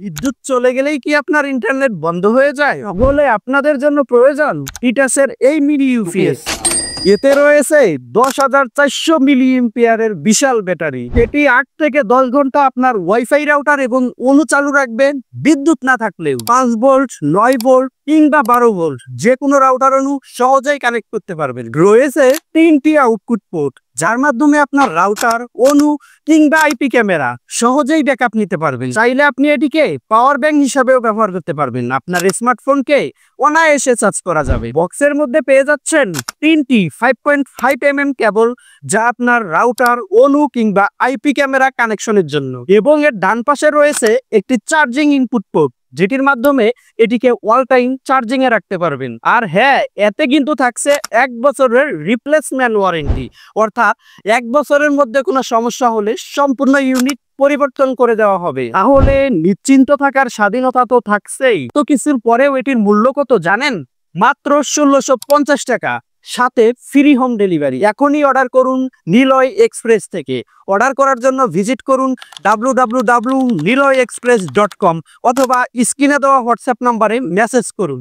বিদ্যুৎ চলে গেলেই কি আপনার ইন্টারনেট বন্ধ হয়ে যায়? তাহলে আপনাদের জন্য প্রয়োজন টিটাসের এই মিনি ইউপিএস। এতে রয়েছে 10,400 মিলি এম্পিয়ারের বিশাল ব্যাটারি। এটি 8 থেকে 10 ঘন্টা আপনার ওয়াইফাই রাউটার এবং অনু চালু রাখবেন বিদ্যুৎ না থাকলেও। 5 ভোল্ট, 9 ভোল্ট কিংবা 12 ভোল্ট যে কোনো রাউটার অনু সহজেই কানেক্ট করতে পারবেন। রয়েছে 3টি আউটপুট পোর্ট, যার মাধ্যমে আপনার রাউটার, অনু কিংবা আইপি ক্যামেরা সহজেই ব্যাকআপ নিতে পারবেন। চাইলে আপনি এটিকে পাওয়ার ব্যাংক হিসাবেও ব্যবহার করতে পারবেন। আপনার স্মার্টফোনকে অনায়াসে চার্জ করা যাবে। বক্সের মধ্যে পেয়ে যাচ্ছেন 3টি 5.5 কেবল, যা আপনার রাউটার, অনু কিংবা আইপি ক্যামেরা কানেকশনের জন্য। এবং এর ডান পাশে রয়েছে একটি চার্জিং ইনপুট পোর্ট, যেটির মাধ্যমে এটিকে অল টাইম চার্জিং এ রাখতে পারবেন। আর হ্যাঁ, এতে কিন্তু থাকছে 1 বছরের রিপ্লেসমেন্ট ওয়ারেন্টি, অর্থাৎ 1 বছরের মধ্যে কোনো সমস্যা হলে সম্পূর্ণ ইউনিট পরিবর্তন করে দেওয়া হবে। তাহলে নিশ্চিন্ত থাকার স্বাধীনতা তো থাকছেই, তো কিছুর পরেও এটির মূল্য কত জানেন? মাত্র 1650 টাকা, সাথে ফ্রি হোম ডেলিভারি। এখনই অর্ডার করুন নিলয় এক্সপ্রেস থেকে। অর্ডার করার জন্য ভিজিট করুন www.niloyexpress.com অথবা স্ক্রিনে দেওয়া হোয়াটসঅ্যাপ নাম্বারে মেসেজ করুন।